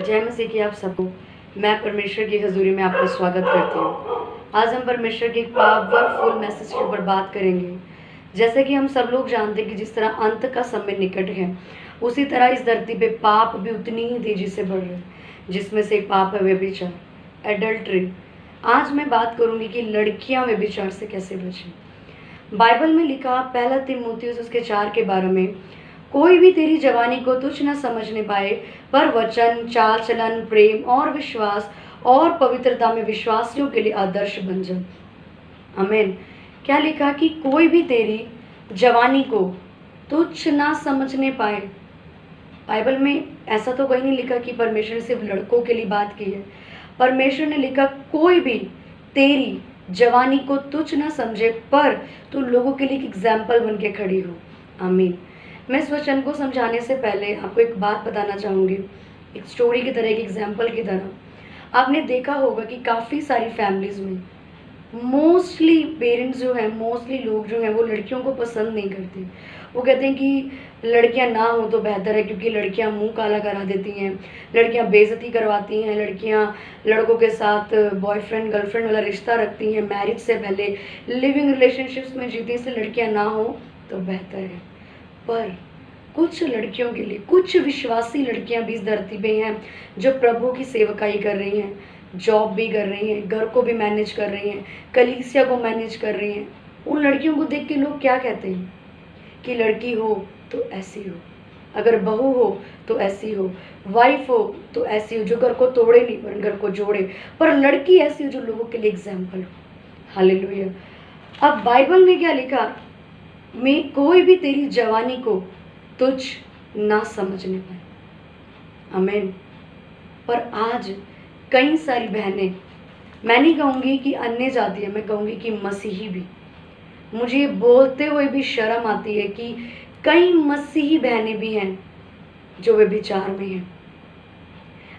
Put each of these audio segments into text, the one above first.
जय मसीह की आप सबको। मैं परमेश्वर की हजूरी में आपका स्वागत करती हूँ। आज हम परमेश्वर के एक पावरफुल मैसेज के ऊपर बात करेंगे। जैसे कि हम सब लोग जानते हैं कि जिस तरह अंत का समय निकट है, उसी तरह इस धरती पे पाप भी उतनी ही तेजी से बढ़ रहे हैं, जिसमें से एक पाप है व्यभिचार, एडल्ट्री। आज मैं बात करूंगी कि लड़कियां व्यभिचार से कैसे बचें। बाइबल में लिखा पहला तीमुथियुस उसके 4 के 12 में, कोई भी तेरी जवानी को तुच्छ न समझने पाए, पर वचन, चाल चलन, प्रेम और विश्वास और पवित्रता में विश्वासियों के लिए आदर्श बन जा। आमीन। क्या लिखा कि कोई भी तेरी जवानी को तुच्छ ना समझने पाए। बाइबल में ऐसा तो कहीं नहीं लिखा कि परमेश्वर ने सिर्फ लड़कों के लिए बात की है। परमेश्वर ने लिखा कोई भी तेरी जवानी को तुच्छ ना समझे, पर तू लोगों के लिए एक एग्जाम्पल बन के खड़ी हो। आमीन। मैं इस वचन को समझाने से पहले आपको एक बात बताना चाहूँगी, एक स्टोरी की तरह, एक एग्जाम्पल की तरह। आपने देखा होगा कि काफ़ी सारी फैमिलीज में मोस्टली पेरेंट्स जो हैं, मोस्टली लोग जो हैं, वो लड़कियों को पसंद नहीं करते। वो कहते हैं कि लड़कियां ना हो तो बेहतर है, क्योंकि लड़कियां मुंह काला करा देती हैं, लड़कियां बेइज्जती करवाती हैं, लड़कियां लड़कों के साथ बॉयफ्रेंड गर्लफ्रेंड वाला रिश्ता रखती हैं, मैरिज से पहले लिविंग रिलेशनशिप्स में जीती, इसलिए लड़कियां ना हो तो बेहतर है। पर कुछ लड़कियों के लिए, कुछ विश्वासी लड़कियां भी इस धरती पे हैं जो प्रभु की सेवकाई कर रही हैं, जॉब भी कर रही हैं, घर को भी मैनेज कर रही हैं, कलीसिया को मैनेज कर रही हैं। उन लड़कियों को देख के लोग क्या कहते हैं कि लड़की हो तो ऐसी हो, अगर बहू हो तो ऐसी हो, वाइफ हो तो ऐसी हो, जो घर को तोड़े नहीं पर घर को जोड़े, पर लड़की ऐसी हो जो लोगों के लिए एग्जाम्पल हो। हालेलुया। अब बाइबल में क्या लिखा, में कोई भी तेरी जवानी को तुझ ना समझने पाए। आमीन। पर आज कई सारी बहनें, मैं नहीं कहूँगी कि अन्य जाति है, मैं कहूँगी कि मसीही भी, मुझे बोलते हुए भी शर्म आती है कि कई मसीही बहनें भी हैं जो व्यभिचार में हैं।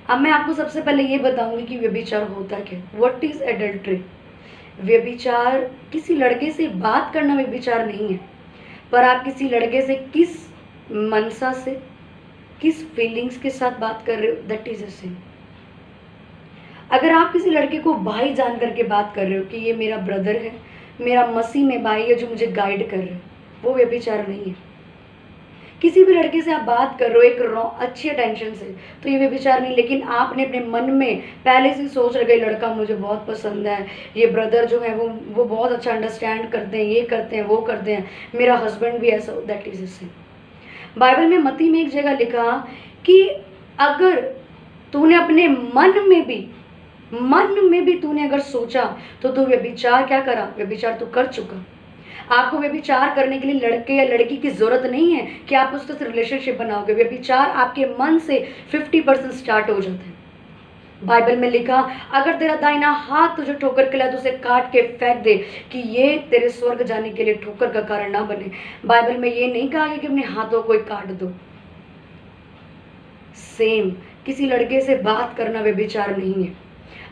अब मैं आपको सबसे पहले ये बताऊंगी कि व्यभिचार होता क्या, व्हाट इज एडल्ट्री। व्यभिचार किसी लड़के से बात करना व्यभिचार नहीं है, पर आप किसी लड़के से किस मनसा से, किस फीलिंग्स के साथ बात कर रहे हो, दैट इज अ सिन। अगर आप किसी लड़के को भाई जान करके बात कर रहे हो कि ये मेरा ब्रदर है, मेरा मसीह में भाई है जो मुझे गाइड कर रहे हैं, वो व्यभिचार नहीं है। किसी भी लड़के से आप बात कर रहे हो एक अच्छी अटेंशन से, तो ये व्यभिचार नहीं। लेकिन आपने अपने मन में पहले से सोच रखे, लड़का मुझे बहुत पसंद है, ये ब्रदर जो है वो बहुत अच्छा अंडरस्टैंड करते हैं, ये करते हैं, वो करते हैं, मेरा हस्बैंड भी ऐसा, that is a sin. Bible में मत्ती में एक जगह लिखा कि अगर तूने अपने मन में भी तूने अगर सोचा तो तू व्यभिचार क्या करा, व्यभिचार तो कर चुका। आपको व्यभिचार करने के लिए लड़के या लड़की की जरूरत नहीं है कि आप उसके साथ रिलेशनशिप बनाओगे। व्यभिचार आपके मन से 50% स्टार्ट हो जाता है। बाइबल में लिखा, अगर तेरा दाहिना हाथ तुझे ठोकर के लाए तो उसे काट के फेंक दे, कि ये तेरे स्वर्ग जाने के लिए ठोकर का कारण ना बने। बाइबल में ये नहीं कहा कि अपने हाथों को काट दो। सेम किसी लड़के से बात करना व्यभिचार नहीं है।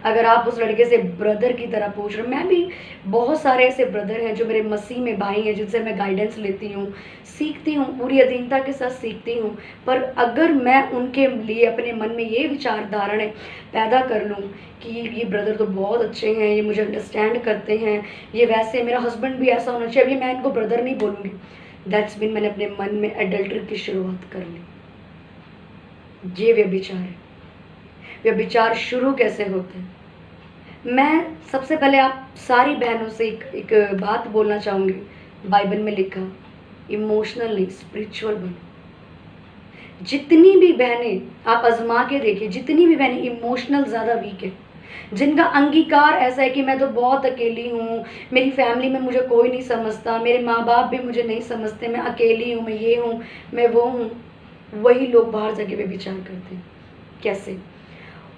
अगर आप उस लड़के से ब्रदर की तरह पूछ रहे हो, मैं भी बहुत सारे ऐसे ब्रदर हैं जो मेरे मसीह में भाई हैं, जिनसे मैं गाइडेंस लेती हूँ, सीखती हूँ, पूरी अधीनता के साथ सीखती हूँ। पर अगर मैं उनके लिए अपने मन में ये विचार धारणा पैदा कर लूँ कि ये ब्रदर तो बहुत अच्छे हैं, ये मुझे अंडरस्टैंड करते हैं, ये वैसे, मेरा हस्बैंड भी ऐसा होना चाहिए, अभी मैं इनको ब्रदर नहीं बोलूँगी, दैट्स मीन मैंने अपने मन में एडल्ट्री की शुरुआत कर ली। ये व्यभिचार है। व्यभिचार शुरू कैसे होते हैं, मैं सबसे पहले आप सारी बहनों से एक बात बोलना चाहूँगी। बाइबल में लिखा, इमोशनल नहीं, स्पिरिचुअल बनो। जितनी भी बहनें आप आजमा के देखिए, जितनी भी बहनें इमोशनल ज़्यादा वीक है, जिनका अंगीकार ऐसा है कि मैं तो बहुत अकेली हूँ, मेरी फैमिली में मुझे कोई नहीं समझता, मेरे माँ बाप भी मुझे नहीं समझते, मैं अकेली हूँ, मैं ये हूँ, मैं वो हूँ, वही लोग बाहर जाके व्यभिचार करते हैं। कैसे?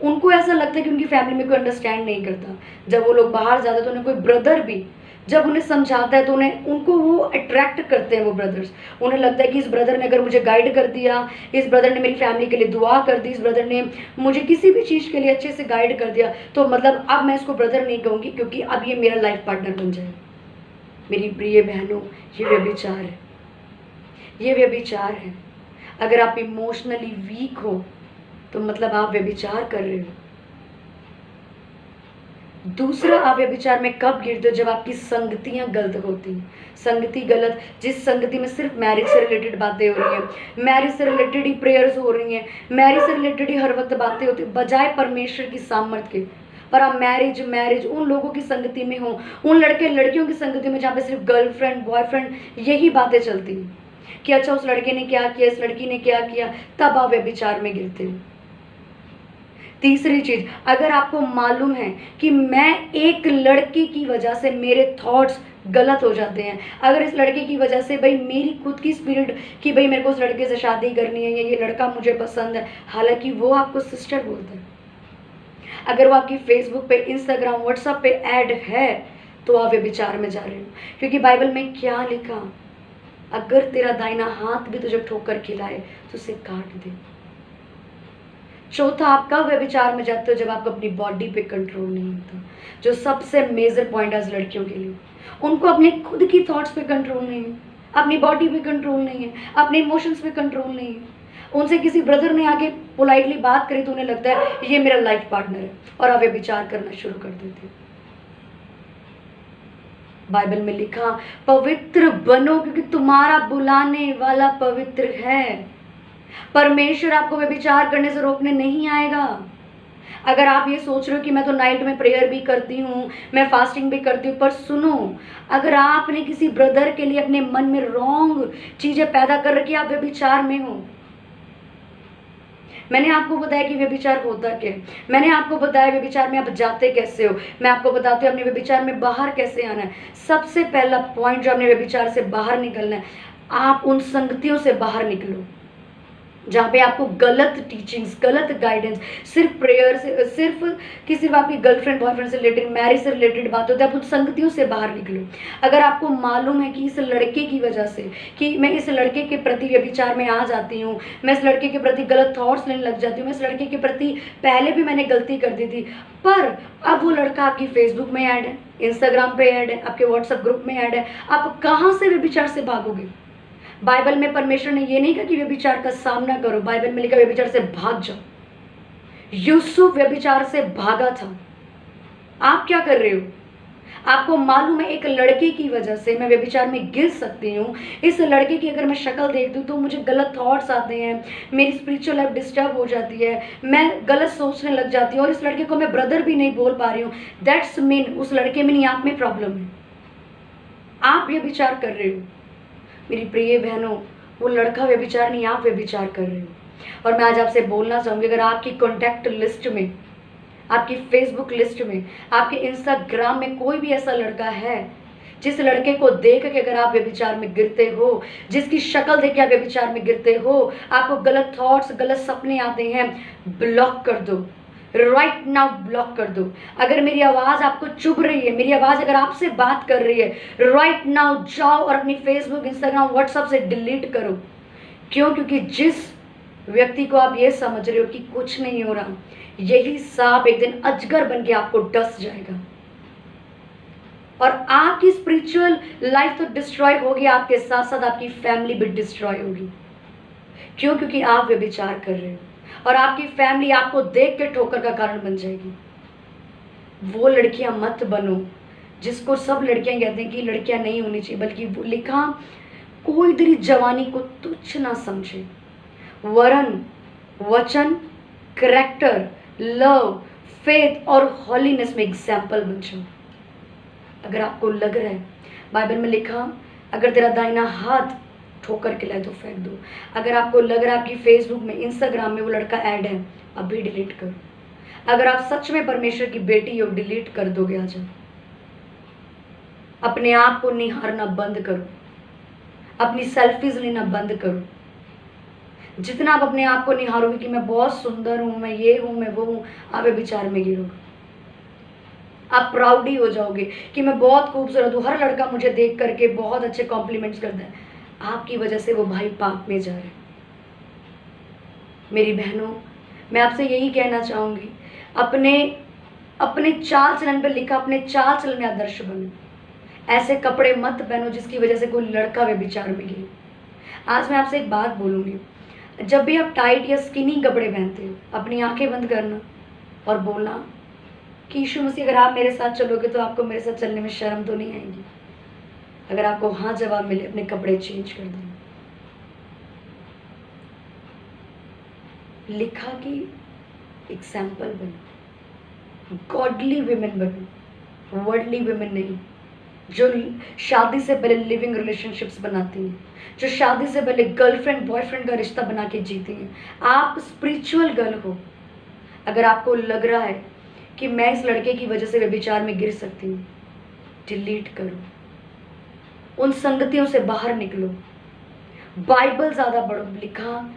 उनको ऐसा लगता है कि उनकी फैमिली में कोई अंडरस्टैंड नहीं करता। जब वो लोग बाहर जाते हैं तो उन्हें कोई ब्रदर भी जब उन्हें समझाता है तो उनको वो अट्रैक्ट करते हैं वो ब्रदर्स। उन्हें लगता है कि इस ब्रदर ने अगर मुझे गाइड कर दिया, इस ब्रदर ने मेरी फैमिली के लिए दुआ कर दी, इस ब्रदर ने मुझे किसी भी चीज़ के लिए अच्छे से गाइड कर दिया, तो मतलब अब मैं इसको ब्रदर नहीं कहूँगी, क्योंकि अब ये मेरा लाइफ पार्टनर बन जाए। मेरी प्रिय बहनों, ये व्यभिचार है, ये व्यभिचार है। अगर आप इमोशनली वीक हो तो मतलब आप व्यभिचार कर रहे हो। दूसरा, आप व्यभिचार में कब गिरते हो? जब आपकी संगतियां गलत होती हैं। संगति गलत, जिस संगति में सिर्फ मैरिज से रिलेटेड बातें हो रही हैं, मैरिज से रिलेटेड ही प्रेयर्स हो रही हैं, मैरिज से रिलेटेड ही हर वक्त बातें होती हैं, बजाय परमेश्वर की सामर्थ के। पर आप मैरिज उन लोगों की संगति में हो, उन लड़के लड़कियों की संगति में जहाँ पे सिर्फ गर्लफ्रेंड बॉयफ्रेंड यही बातें चलती हैं कि अच्छा उस लड़के ने क्या किया, इस लड़की ने क्या किया, तब आप व्यभिचार में गिरते हो। तीसरी चीज, अगर आपको मालूम है कि मैं एक लड़के की वजह से मेरे थॉट्स गलत हो जाते हैं, अगर इस लड़के की वजह से भाई मेरी खुद की स्पिरिट कि भाई मेरे को उस लड़के से शादी करनी है या ये लड़का मुझे पसंद है, हालांकि वो आपको सिस्टर बोलता है, अगर वो आपकी फेसबुक पे, इंस्टाग्राम, व्हाट्सएप पे ऐड है, तो आप व्यभिचार में जा रहे हो। क्योंकि बाइबल में क्या लिखा? अगर तेरा दाहिना हाथ भी तुझे ठोकर खिलाए तो उसे काट दे। चौथा, आप कब व्यभिचार में जाते हो? जब आपको अपनी बॉडी पे कंट्रोल नहीं होता, जो सबसे मेजर पॉइंट है लड़कियों के लिए। उनको अपने खुद की थॉट्स पे कंट्रोल नहीं है, अपनी बॉडी पे कंट्रोल नहीं है, अपने इमोशंस पे कंट्रोल नहीं है। उनसे किसी ब्रदर ने आके पोलाइटली बात करी तो उन्हें लगता है ये मेरा लाइफ पार्टनर है, और आप व्यभिचार करना शुरू कर देते हो। बाइबल में लिखा, पवित्र बनो क्योंकि तुम्हारा बुलाने वाला पवित्र है। परमेश्वर आपको व्यभिचार करने से रोकने नहीं आएगा। अगर आप ये सोच रहे हो कि मैं तो नाइट में प्रेयर भी करती हूँ, मैं फास्टिंग भी करती हूँ, पर सुनो, अगर आपने किसी ब्रदर के लिए अपने मन में रॉन्ग चीजें पैदा कर रखी, आप व्यभिचार में हो। मैंने आपको बताया कि व्यभिचार होता क्या है, मैंने आपको बताया व्यभिचार में आप जाते कैसे हो, मैं आपको बताती हूँ अपने व्यभिचार में बाहर कैसे आना है। सबसे पहला पॉइंट जो अपने व्यभिचार से बाहर निकलना है, आप उन संगतियों से बाहर निकलो जहाँ पे आपको गलत टीचिंग्स, गलत गाइडेंस, सिर्फ प्रेयर से, सिर्फ आपकी गर्लफ्रेंड बॉयफ्रेंड से रिलेटेड, मैरिज से रिलेटेड बात होती है, आप उन संगतियों से बाहर निकलो। अगर आपको मालूम है कि इस लड़के की वजह से कि मैं इस लड़के के प्रति व्यभिचार में आ जाती हूँ, मैं इस लड़के के प्रति गलत थॉट्स लेने लग जाती हूँ, मैं इस लड़के के प्रति पहले भी मैंने गलती कर दी थी, पर अब वो लड़का आपकी फेसबुक में ऐड है, इंस्टाग्राम पे ऐड है, आपके व्हाट्सएप ग्रुप में ऐड है, आप कहाँ से व्यभिचार से भागोगे? बाइबल में परमेश्वर ने ये नहीं कहा कि व्यभिचार का सामना करो, बाइबल में लिखा व्यभिचार से भाग जाओ। यूसुफ व्यभिचार से भागा था। आप क्या कर रहे हो? आपको मालूम है एक लड़के की वजह से मैं व्यभिचार में गिर सकती हूँ। इस लड़के की अगर मैं शक्ल देखती हूँ तो मुझे गलत थॉट्स आते हैं, मेरी स्पिरिचुअल लाइफ डिस्टर्ब हो जाती है, मैं गलत सोचने लग जाती हूँ, और इस लड़के को मैं ब्रदर भी नहीं बोल पा रही हूँ। दैट्स मीन उस लड़के में नहीं, आप में प्रॉब्लम है, आप व्यभिचार कर रहे हो। मेरी प्रिय बहनों, वो लड़का व्यभिचार नहीं, आप व्यभिचार कर रहे हो। और मैं आज आपसे बोलना चाहूँगी, अगर आपकी कॉन्टैक्ट लिस्ट में, आपकी फेसबुक लिस्ट में, आपके इंस्टाग्राम में कोई भी ऐसा लड़का है जिस लड़के को देख के अगर आप व्यभिचार में गिरते हो, जिसकी शक्ल देख के आप व्यभिचार में गिरते हो, आपको गलत थॉट्स, गलत सपने आते हैं, ब्लॉक कर दो, राइट नाउ ब्लॉक कर दो। अगर मेरी आवाज़ आपको चुभ रही है, मेरी आवाज़ अगर आपसे बात कर रही है, राइट नाउ जाओ और अपनी फेसबुक, इंस्टाग्राम, व्हाट्सएप से डिलीट करो। क्यों? क्योंकि जिस व्यक्ति को आप ये समझ रहे हो कि कुछ नहीं हो रहा, यही सांप एक दिन अजगर बन के आपको डस जाएगा, और आपकी स्पिरिचुअल लाइफ तो डिस्ट्रॉय होगी, आपके साथ साथ आपकी फैमिली भी डिस्ट्रॉय होगी। क्यों? क्योंकि आप व्यभिचार कर रहे हो, और आपकी फैमिली आपको देख के ठोकर का कारण बन जाएगी। वो लड़कियां मत बनो जिसको सब लड़कियां कहते हैं कि लड़कियां नहीं होनी चाहिए, बल्कि वो लिखा, कोई तेरी जवानी को तुच्छ ना समझे, वरन वचन, करैक्टर, लव, फेथ और हॉलीनेस में एग्जाम्पल बन जाओ। अगर आपको लग रहा है, बाइबल में लिखा, अगर तेरा दाहिना हाथ ठोकर के लाए तो फेंक दो। अगर आपको लग रहा है आपकी फेसबुक में, इंस्टाग्राम में वो लड़का ऐड है, अभी डिलीट करो। अगर आप सच में परमेश्वर की बेटी हो, डिलीट कर दोगे आज। अपने आप को निहारना बंद करो, अपनी सेल्फीज लेना बंद करो। जितना आप अपने आप को निहारोगे कि मैं बहुत सुंदर हूं, मैं ये हूं, मैं वो हूं, आप विचार में गिरोगे। आप प्राउडी हो जाओगे कि मैं बहुत खूबसूरत हूँ, हर लड़का मुझे देख करके बहुत अच्छे कॉम्प्लीमेंट्स करता है। आपकी वजह से वो भाई पाप में जा रहे हैं। मेरी बहनों, मैं आपसे यही कहना चाहूँगी, अपने चाल चलन पे लिखा, अपने चाल चलन में आदर्श बनो। ऐसे कपड़े मत पहनो जिसकी वजह से कोई लड़का व्यभिचार में गिरे। आज मैं आपसे एक बात बोलूँगी, जब भी आप टाइट या स्किनी कपड़े पहनते हो, अपनी आंखें बंद करना और बोलना कि यीशु मसीह, अगर आप मेरे साथ चलोगे तो आपको मेरे साथ चलने में शर्म तो नहीं आएगी। अगर आपको हाँ जवाब मिले, अपने कपड़े चेंज कर देना। लिखा कि एग्जाम्पल बनो, गॉडली विमेन बनो, वर्ल्डली विमेन नहीं, जो शादी से पहले लिविंग रिलेशनशिप्स बनाती हैं, जो शादी से पहले गर्लफ्रेंड बॉयफ्रेंड का रिश्ता बना के जीती हैं। आप स्पिरिचुअल गर्ल हो। अगर आपको लग रहा है कि मैं इस लड़के की वजह से व्यभिचार में गिर सकती हूँ, डिलीट करो, उन संगतियों से बाहर निकलो, बाइबल ज़्यादा पढ़ो। लिखा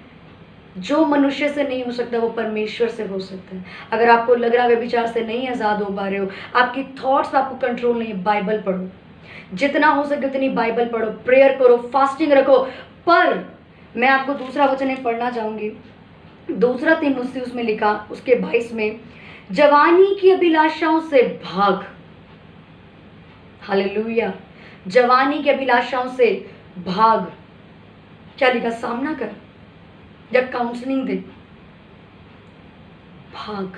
जो मनुष्य से नहीं हो सकता वो परमेश्वर से हो सकता है। अगर आपको लग रहा है व्यभिचार से नहीं आज़ाद हो पा रहे हो, आपकी थॉट्स आपको कंट्रोल नहीं है, बाइबल पढ़ो, जितना हो सके उतनी बाइबल पढ़ो, प्रेयर करो, फास्टिंग रखो। पर मैं आपको दूसरा वचन एक पढ़ना चाहूँगी, दूसरा तीमुथियुस उसमें लिखा, उसके 22 में, जवानी की अभिलाषाओं से भाग। हालेलुया। जवानी की अभिलाषाओं से भाग। क्या लिखा? सामना कर या काउंसलिंग दे, भाग।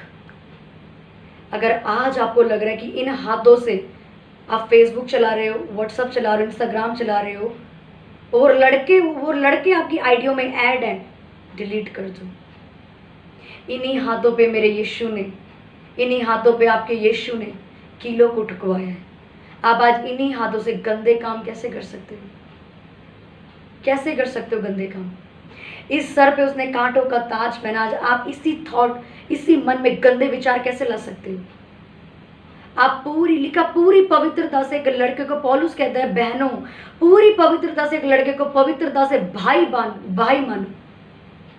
अगर आज आपको लग रहा है कि इन हाथों से आप फेसबुक चला रहे हो, व्हाट्सएप चला रहे हो, इंस्टाग्राम चला रहे हो, और वो लड़के आपकी आइडियो में ऐड हैं, डिलीट कर दो। इन्हीं हाथों पे मेरे यीशु ने, इन्हीं हाथों पे आपके यीशु ने कीलों को ठुकवाया है। आप आज इन्हीं हाथों से गंदे काम कैसे कर सकते हो? कैसे कर सकते हो गंदे काम? इस सर पे उसने कांटों का ताज पहना, आज आप इसी थॉट, इसी मन में गंदे विचार कैसे ला सकते हो? आप पूरी पवित्रता से एक लड़के को, पौलुस कहता है बहनों, पूरी पवित्रता से एक लड़के को पवित्रता से भाई मानो।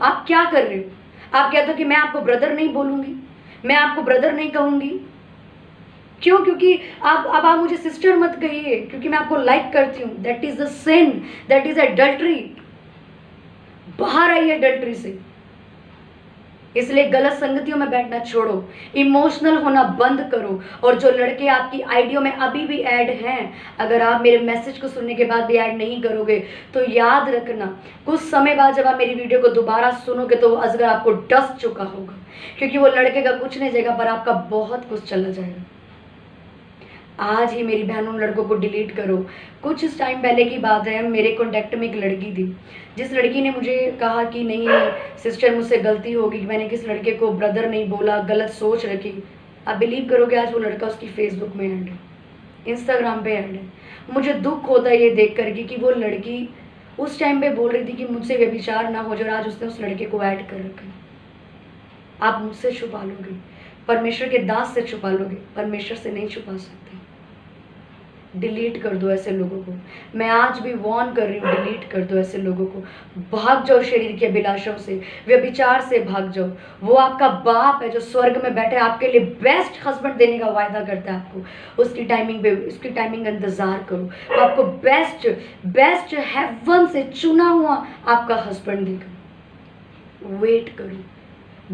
आप क्या कर रहे हो? आप कहते हो कि मैं आपको ब्रदर नहीं बोलूंगी, मैं आपको ब्रदर नहीं कहूंगी। क्यों? क्योंकि अब आप मुझे सिस्टर मत कहिए, क्योंकि मैं आपको लाइक करती हूँ। That is the sin, that is adultery. बाहर आइए एडल्ट्री से। इसलिए गलत संगतियों में बैठना छोड़ो, इमोशनल होना बंद करो। और जो लड़के आपकी आइडियो में अभी भी ऐड हैं, अगर आप मेरे मैसेज को सुनने के बाद भी ऐड नहीं करोगे तो याद रखना, कुछ समय बाद जब आप मेरी वीडियो को दोबारा सुनोगे तो वो अजगर आपको डस चुका होगा, क्योंकि वो लड़के का कुछ नहीं जाएगा पर आपका बहुत कुछ चला जाएगा। आज ही मेरी बहनों, लड़कों को डिलीट करो। कुछ इस टाइम पहले की बात है, मेरे कॉन्टेक्ट में एक लड़की थी, जिस लड़की ने मुझे कहा कि नहीं सिस्टर मुझसे गलती होगी कि मैंने किस लड़के को ब्रदर नहीं बोला, गलत सोच रखी। आप बिलीव करोगे, आज वो लड़का उसकी फेसबुक में ऐड है, इंस्टाग्राम पे ऐड है। मुझे दुख होता है ये देख करके कि वो लड़की उस टाइम पे बोल रही थी कि मुझसे व्यभिचार ना हो जाए, आज उसने उस लड़के को ऐड कर रखा। आप मुझसे छुपा लोगे, परमेश्वर के दास से छुपा लोगे, परमेश्वर से नहीं छुपा सकते। डिलीट कर दो ऐसे लोगों को। मैं आज भी वॉर्न कर रही हूँ, डिलीट कर दो ऐसे लोगों को। भाग जाओ शरीर की अभिलाषाओं से, व्यभिचार से भाग जाओ। वो आपका बाप है जो स्वर्ग में बैठे, आपके लिए बेस्ट हस्बैंड देने का वायदा करता है आपको। उसकी टाइमिंग पे, उसकी टाइमिंग का इंतजार करो, वो आपको बेस्ट हेवन से चुना हुआ आपका हस्बैंड देगा। वेट करो,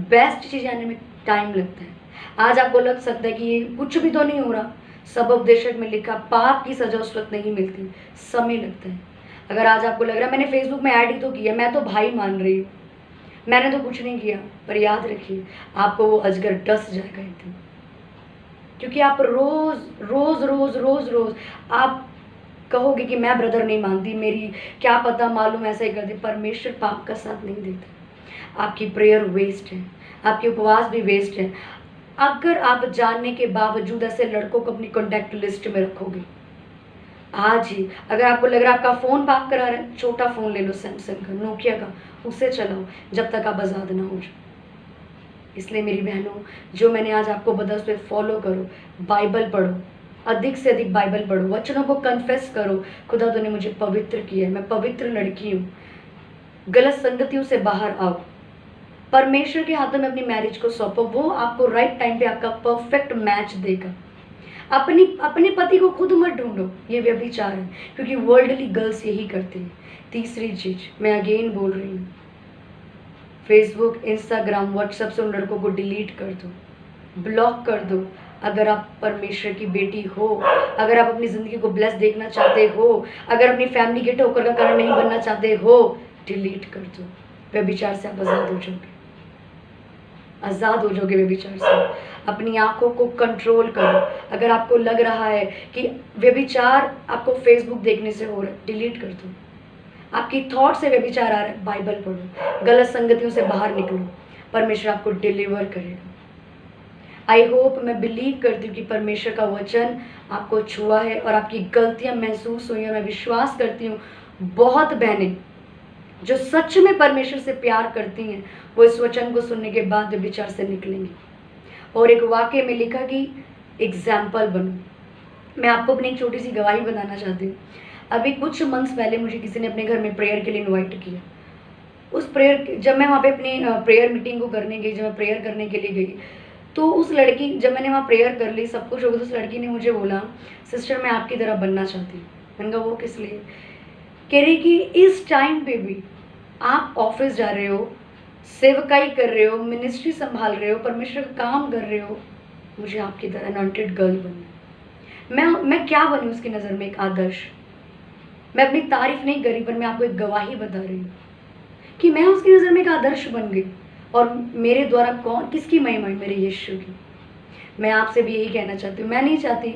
बेस्ट चीज आने में टाइम लगता है। आज आपको लग सकता है कि ये कुछ भी तो नहीं हो रहा, सब उपदेशक में लिखा पाप की सजा उस वक्त नहीं मिलती, समय लगता है। अगर आज आपको लग रहा है मैंने फेसबुक में ऐड ही तो किया, मैं तो भाई मान रही हूँ, मैंने तो कुछ नहीं किया, पर याद रखिए आपको वो अजगर डस जाएगा एक दिन, क्योंकि आप रोज आप कहोगे कि मैं ब्रदर नहीं मानती, मेरी क्या पता मालूम ऐसा ही कर दे। परमेश्वर पाप का साथ नहीं देता। आपकी प्रेयर वेस्ट है, आपके उपवास भी वेस्ट है, अगर आप जानने के बावजूद ऐसे लड़कों को अपनी कॉन्टैक्ट लिस्ट में रखोगे। आज ही अगर आपको लग रहा है आपका फ़ोन पाप करा रहा है, छोटा फ़ोन ले लो, सैमसंग का, नोकिया का, उससे चलाओ जब तक आप आज़ाद ना हो जाओ। इसलिए मेरी बहनों, जो मैंने आज आपको बताया उस पर फॉलो करो, बाइबल पढ़ो, अधिक से अधिक बाइबल पढ़ो, वचनों को कन्फेस करो, खुदा तूने मुझे पवित्र किया है, मैं पवित्र लड़की हूँ। गलत संगतियों से बाहर आओ, परमेश्वर के हाथों में अपनी मैरिज को सौंपो, वो आपको राइट टाइम पे आपका परफेक्ट मैच देगा। अपने पति को खुद मत ढूंढो, ये व्यभिचार है, क्योंकि वर्ल्डली गर्ल्स यही करती है। तीसरी चीज मैं अगेन बोल रही हूँ, फेसबुक, इंस्टाग्राम, व्हाट्सएप से उन लड़कों को डिलीट कर दो, ब्लॉक कर दो। अगर आप परमेश्वर की बेटी हो, अगर आप अपनी जिंदगी को ब्लेस देखना चाहते हो, अगर अपनी फैमिली के ठोकर का कारण नहीं बनना चाहते हो, डिलीट कर दो। व्यभिचार से आप आज़ाद हो जाओगे, आज़ाद हो जाओगे व्यभिचार से। अपनी आंखों को कंट्रोल करो। अगर आपको लग रहा है कि व्यभिचार आपको फेसबुक देखने से हो रहा है, डिलीट कर दो। आपकी थॉट से व्यभिचार आ रहा है, बाइबल पढ़ो, गलत संगतियों से बाहर निकलो, परमेश्वर आपको डिलीवर करेगा। आई होप, मैं बिलीव करती हूँ कि परमेश्वर का वचन आपको छुआ है और आपकी गलतियां महसूस हुई हैं। मैं विश्वास करती हूँ बहुत बहनें जो सच में परमेश्वर से प्यार करती हैं वो इस वचन को सुनने के बाद व्यभिचार से निकलेंगी। और एक वाक्य में लिखा कि एग्जाम्पल बनो। मैं आपको अपनी एक छोटी सी गवाही बताना चाहती हूँ। अभी कुछ मंथ्स पहले मुझे किसी ने अपने घर में प्रेयर के लिए इनवाइट किया। उस प्रेयर, जब मैं वहाँ पे अपनी प्रेयर मीटिंग को करने गई, जब मैं प्रेयर करने के लिए गई, तो उस लड़की, जब मैंने वहाँ प्रेयर कर ली, सब कुछ हो गया, तो उस लड़की ने मुझे बोला, सिस्टर मैं आपकी तरह बनना चाहती हूँ। मैंने कहा वो किस लिए? कह रही कि इस टाइम पे भी आप ऑफिस जा रहे हो, सेवकाई कर रहे हो, मिनिस्ट्री संभाल रहे हो, परमेश्वर का काम कर रहे हो, मुझे आपकी तरह अनॉइंटेड गर्ल बनना है। मैं क्या बनूँ उसकी नज़र में? एक आदर्श। मैं अपनी तारीफ नहीं करी, पर मैं आपको एक गवाही बता रही हूँ कि मैं उसकी नज़र में एक आदर्श बन गई। और मेरे द्वारा कौन, किसकी महिमा है? मेरे यीशु की। मैं आपसे भी यही कहना चाहती हूँ, मैं नहीं चाहती,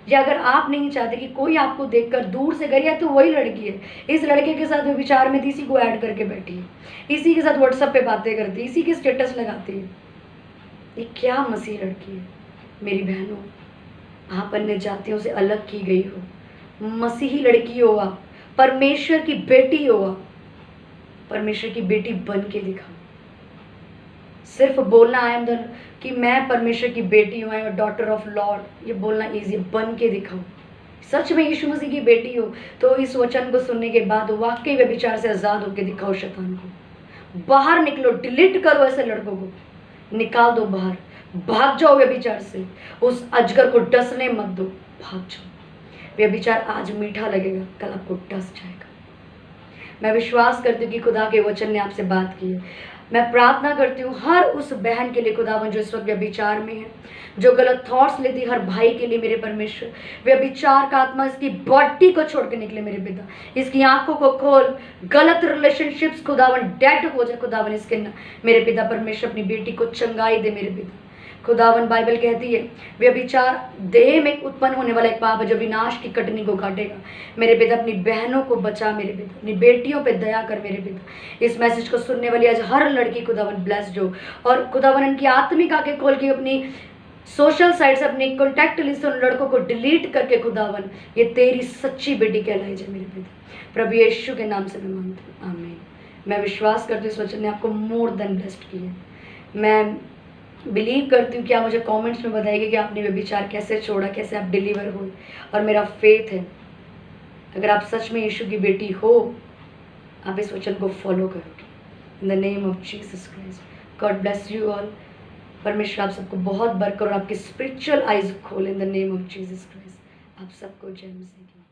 या अगर आप नहीं चाहते कि कोई आपको देखकर दूर से करे, या तो वही लड़की है, इस लड़के के साथ विचार में थी, इसी को ऐड करके बैठी है, इसी के साथ व्हाट्सएप पे बातें करती है, इसी के स्टेटस लगाती है। ये क्या मसीह लड़की है? मेरी बहनों, आप अन्य जातियों से अलग की गई हो, मसीही लड़की हो आप, परमेश्वर की बेटी हो आप, परमेश्वर की बेटी बन के दिखाओ। सिर्फ बोलना आई एम द, कि मैं परमेश्वर की बेटी हूँ, I am daughter of Lord, ये बोलना ईजी, बन के दिखाओ। सच में यीशु मसीह की बेटी हो तो इस वचन को सुनने के बाद वाकई व्यभिचार से आज़ाद होकर दिखाओ। शैतान को बाहर निकलो, डिलीट करो ऐसे लड़कों को, निकाल दो बाहर, भाग जाओ व्यभिचार से। उस अजगर को डसने मत दो, भाग जाओ। व्यभिचार आज मीठा लगेगा, कल आपको डस जाएगा। मैं विश्वास करती हूँ कि खुदा के वचन ने आपसे बात की है। मैं प्रार्थना करती हूँ हर उस बहन के लिए खुदावन जो इस वक्त व्यभिचार में है, जो गलत थॉट्स लेती, हर भाई के लिए मेरे परमेश्वर, व्यभिचार का आत्मा इसकी बॉडी को छोड़ के निकले मेरे पिता, इसकी आंखों को खोल, गलत रिलेशनशिप्स खुदावन डेड हो जाए खुदावन इसके मेरे पिता परमेश्वर, अपनी बेटी को चंगाई दे मेरे पिता खुदावन। बाइबल कहती है व्यभिचार देह में उत्पन्न होने वाला एक पाप है जो विनाश की कटनी को काटेगा। मेरे पिता अपनी बहनों को बचा मेरे पिता, अपनी बेटियों पे दया कर मेरे पिता। इस मैसेज को सुनने वाली आज हर लड़की खुदावन ब्लेस्ड हो, और खुदावन इनकी आत्मिक आंखें खोल के अपनी सोशल साइट से, अपनी कॉन्टैक्ट लिस्ट से उन लड़कों को डिलीट करके खुदावन ये तेरी सच्ची बेटी कहलाई जाए मेरे पिता। प्रभु यीशु के नाम से मैं मांगती हूँ, आमीन। मैं विश्वास करती हूँ इस वचन ने आपको मोर देन ब्लेस्ड किया। मैं बिलीव करती हूँ कि आप मुझे कमेंट्स में बताइए कि आपने व्यभिचार कैसे छोड़ा, कैसे आप डिलीवर हुए। और मेरा फेथ है अगर आप सच में यीशु की बेटी हो, आप इस वचन को फॉलो करोगे। In the name of Jesus Christ, God bless you all. परमेश्वर आप सबको बहुत बरकत और आपकी स्पिरिचुअल आइज खोले in the name of Jesus Christ. आप सबको जय मसीह की।